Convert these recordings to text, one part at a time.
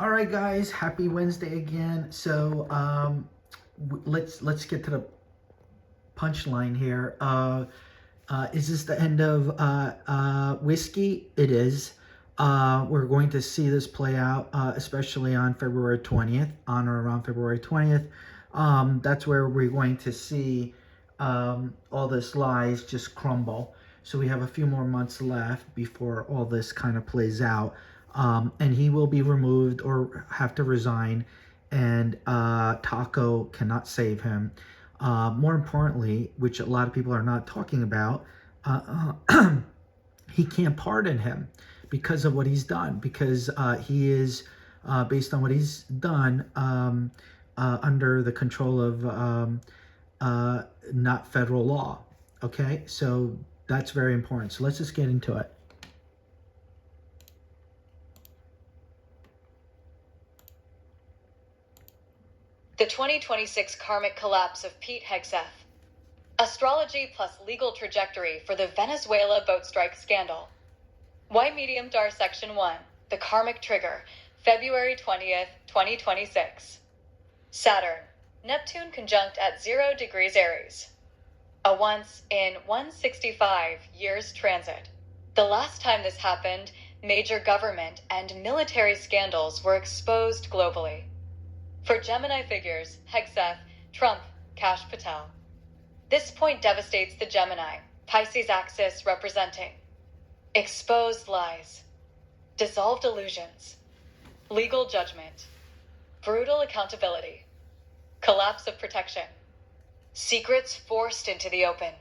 All right, guys. Happy Wednesday again. So let's get to the punchline here. Is this the end of whiskey? It is. We're going to see this play out, especially on February 20th, on or around February 20th. That's where we're going to see all this lies just crumble. So we have a few more months left before all this kind of plays out. And he will be removed or have to resign, and Taco cannot save him. More importantly, which a lot of people are not talking about, he can't pardon him because of what he's done, because he is, based on what he's done, under the control of not federal law. Okay, so that's very important. So let's just get into it. The 2026 karmic collapse of Pete Hegseth. Astrology plus legal trajectory for the Venezuela boat strike scandal. Why Medium Dar Section 1, the karmic trigger, February 20th, 2026. Saturn, Neptune conjunct at 0 degrees Aries. A once in 165 years transit. The last time this happened, major government and military scandals were exposed globally. For Gemini figures, Hegseth, Trump, Kash Patel. This point devastates the Gemini, Pisces axis representing exposed lies, dissolved illusions, legal judgment, brutal accountability, collapse of protection, secrets forced into the open.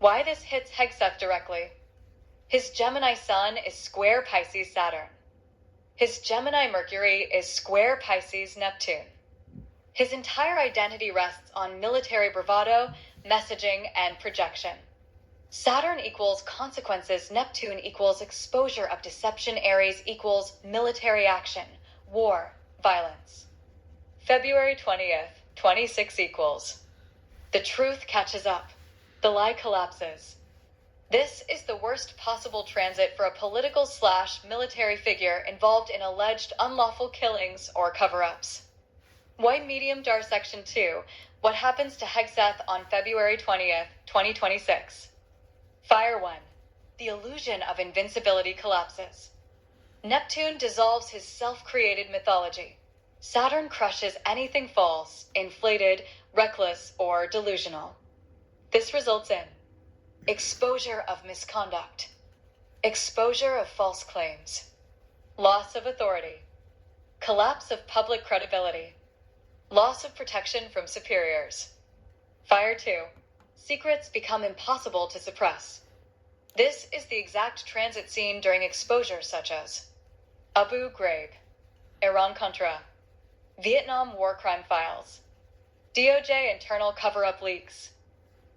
Why this hits Hegseth directly? His Gemini sun is square Pisces Saturn. His Gemini Mercury is square Pisces Neptune. His entire identity rests on military bravado, messaging, and projection. Saturn equals consequences, Neptune equals exposure of deception, Aries equals military action, war, violence. February 20th, 26 equals the truth catches up, the lie collapses. This is the worst possible transit for a political/military figure involved in alleged unlawful killings or cover-ups. Why Medium Dar Section 2, what happens to Hegseth on February 20th, 2026. Fire 1, the illusion of invincibility collapses. Neptune dissolves his self-created mythology. Saturn crushes anything false, inflated, reckless, or delusional. This results in exposure of misconduct, exposure of false claims, loss of authority, collapse of public credibility, loss of protection from superiors. Fire 2, secrets become impossible to suppress. This is the exact transit seen during exposures such as Abu Ghraib, Iran-Contra, Vietnam war crime files, DOJ internal cover-up leaks.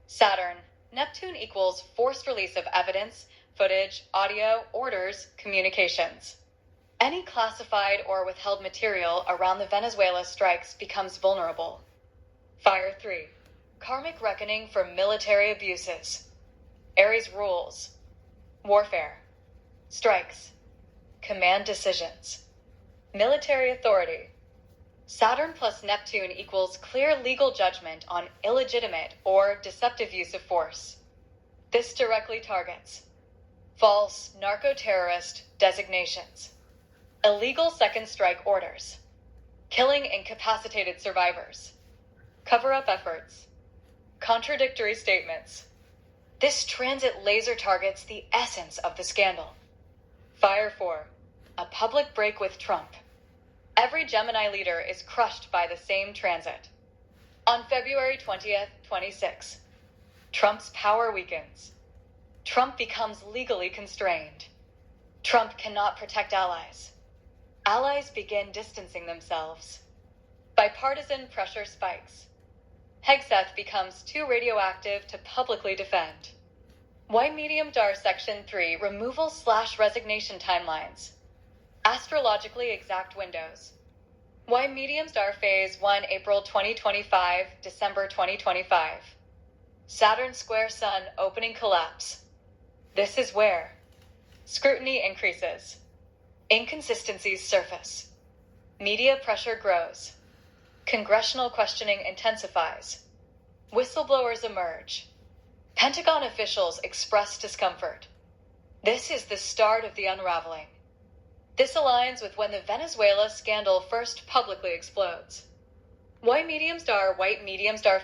Saturn, Neptune equals forced release of evidence, footage, audio, orders, communications. Any classified or withheld material around the Venezuela strikes becomes vulnerable. Fire 3, karmic reckoning for military abuses. Aries rules, warfare, strikes, command decisions, military authority. Saturn plus Neptune equals clear legal judgment on illegitimate or deceptive use of force. This directly targets false narco-terrorist designations, illegal second strike orders, killing incapacitated survivors, cover-up efforts, contradictory statements. This transit laser targets the essence of the scandal. Fire 4, a public break with Trump. Every Gemini leader is crushed by the same transit. On February 20th, 26, Trump's power weakens. Trump becomes legally constrained. Trump cannot protect allies. Allies begin distancing themselves. Bipartisan pressure spikes. Hegseth becomes too radioactive to publicly defend. Why Medium Dar Section 3 removal/resignation timelines. Astrologically exact windows. Why Medium Star Phase 1 April 2025, December 2025. Saturn square Sun opening collapse. This is where scrutiny increases. Inconsistencies surface. Media pressure grows. Congressional questioning intensifies. Whistleblowers emerge. Pentagon officials express discomfort. This is the start of the unraveling. This aligns with when the Venezuela scandal first publicly explodes. White medium star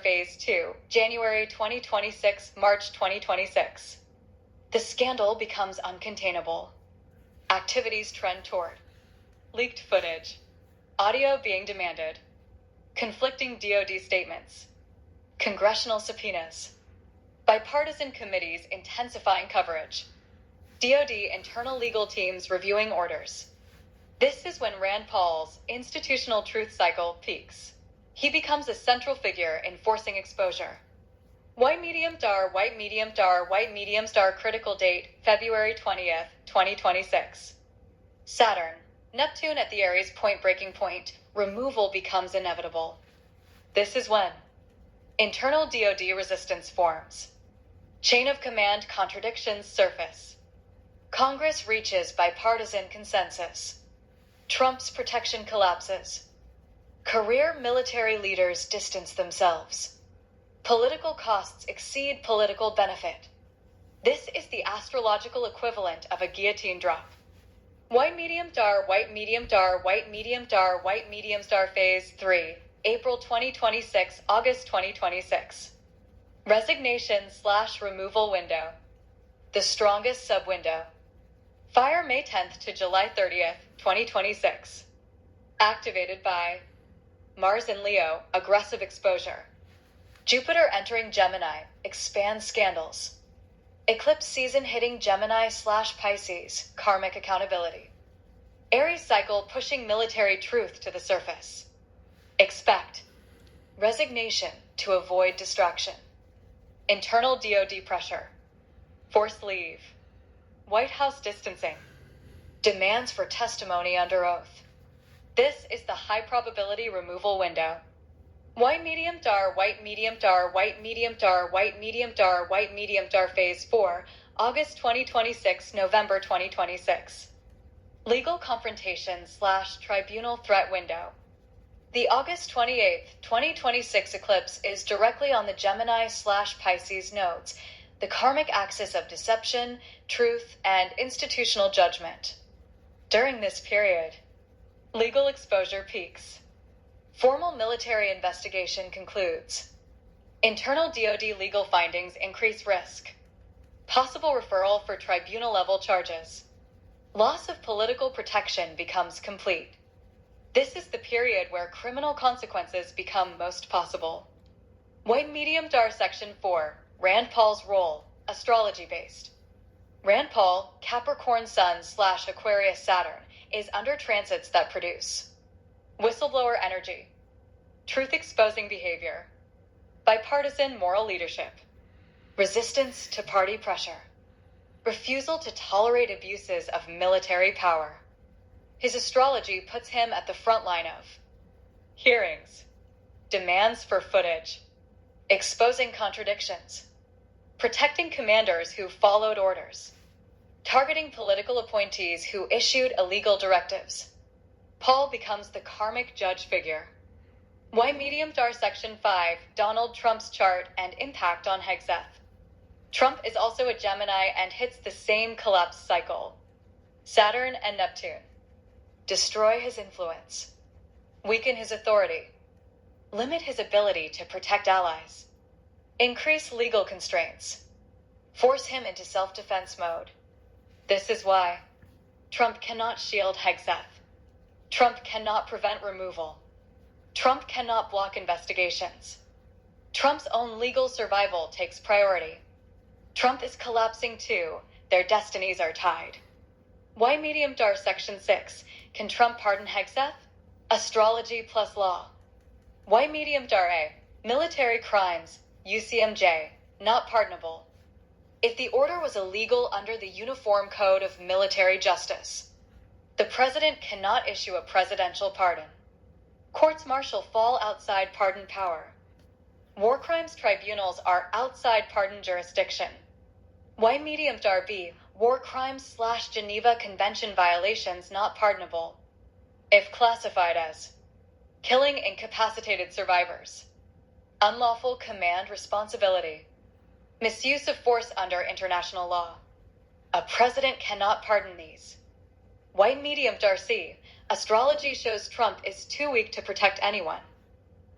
phase 2, January 2026, March 2026. The scandal becomes uncontainable. Activities trend toward leaked footage, audio being demanded, conflicting DoD statements, congressional subpoenas, bipartisan committees intensifying coverage, DoD internal legal teams reviewing orders. This is when Rand Paul's institutional truth cycle peaks. He becomes a central figure in forcing exposure. White medium star critical date, February 20th, 2026. Saturn, Neptune at the Aries point breaking point, removal becomes inevitable. This is when internal DoD resistance forms. Chain of command contradictions surface. Congress reaches bipartisan consensus. Trump's protection collapses. Career military leaders distance themselves. Political costs exceed political benefit. This is the astrological equivalent of a guillotine drop. White medium star phase 3, April 2026, August 2026. Resignation/removal window. The strongest subwindow. Fire May 10th to July 30th, 2026. Activated by Mars in Leo, aggressive exposure. Jupiter entering Gemini, expands scandals. Eclipse season hitting Gemini/Pisces, karmic accountability. Aries cycle pushing military truth to the surface. Expect resignation to avoid distraction. Internal DoD pressure. Forced leave. White House distancing. Demands for testimony under oath. This is the high probability removal window. White medium star phase 4, August 2026, November 2026. Legal confrontation/tribunal threat window. The August 28th, 2026 eclipse is directly on the Gemini/Pisces nodes, the karmic axis of deception, truth, and institutional judgment. During this period, legal exposure peaks. Formal military investigation concludes. Internal DoD legal findings increase risk. Possible referral for tribunal-level charges. Loss of political protection becomes complete. This is the period where criminal consequences become most possible. White medium star section 4, Rand Paul's role, astrology-based. Rand Paul, Capricorn Sun/Aquarius Saturn, is under transits that produce whistleblower energy, truth-exposing behavior, bipartisan moral leadership, resistance to party pressure, refusal to tolerate abuses of military power. His astrology puts him at the front line of hearings, demands for footage, exposing contradictions, protecting commanders who followed orders, targeting political appointees who issued illegal directives. Paul becomes the karmic judge figure. White medium star section 5, Donald Trump's chart and impact on Hegseth. Trump is also a Gemini and hits the same collapse cycle. Saturn and Neptune. Destroy his influence. Weaken his authority. Limit his ability to protect allies. Increase legal constraints. Force him into self-defense mode. This is why Trump cannot shield Hegseth. Trump cannot prevent removal. Trump cannot block investigations. Trump's own legal survival takes priority. Trump is collapsing too. Their destinies are tied. Why medium star section 6? Can Trump pardon Hegseth? Astrology plus law. Why medium star A? Military crimes, UCMJ, not pardonable. If the order was illegal under the Uniform Code of Military Justice, the president cannot issue a presidential pardon. Courts martial fall outside pardon power. War crimes tribunals are outside pardon jurisdiction. Why medium star B? War crimes/Geneva Convention violations not pardonable. if classified as killing incapacitated survivors, unlawful command responsibility, misuse of force under international law. A president cannot pardon these. White medium Darcy, astrology shows Trump is too weak to protect anyone.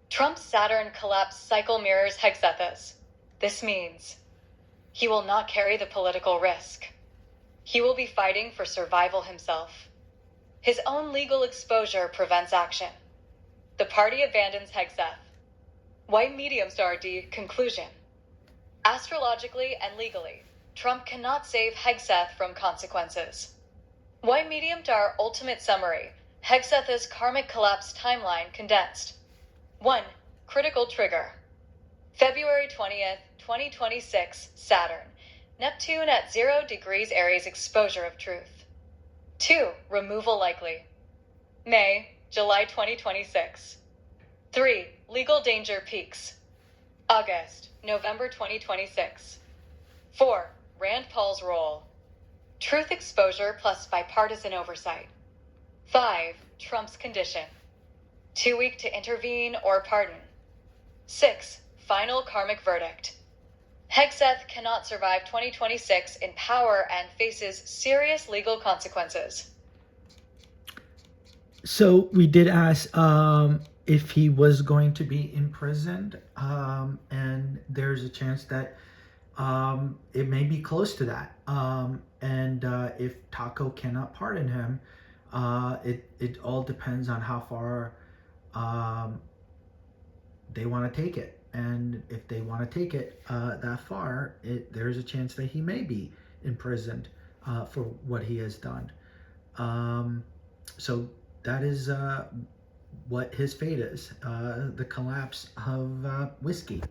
Trump's Saturn collapse cycle mirrors Hexethus. This means he will not carry the political risk. He will be fighting for survival himself. His own legal exposure prevents action. The party abandons Hexeth. White medium star D. Conclusion. Astrologically and legally, Trump cannot save Hexeth from consequences. White medium star ultimate summary. Hexeth's karmic collapse timeline condensed. 1. Critical trigger. February 20th, 2026, Saturn. Neptune at 0 degrees Aries exposure of truth. 2. Removal likely. May, July 2026. 3. Legal danger peaks. August, November 2026. 4. Rand Paul's role. Truth exposure plus bipartisan oversight. 5. Trump's condition. Too weak to intervene or pardon. 6. Final karmic verdict. Hexeth cannot survive 2026 in power and faces serious legal consequences. So we did ask if he was going to be imprisoned, and there's a chance that it may be close to that. And if Taco cannot pardon him, it all depends on how far they want to take it. And if they want to take it that far, there's a chance that he may be imprisoned for what he has done. So that is what his fate is, the collapse of whiskey.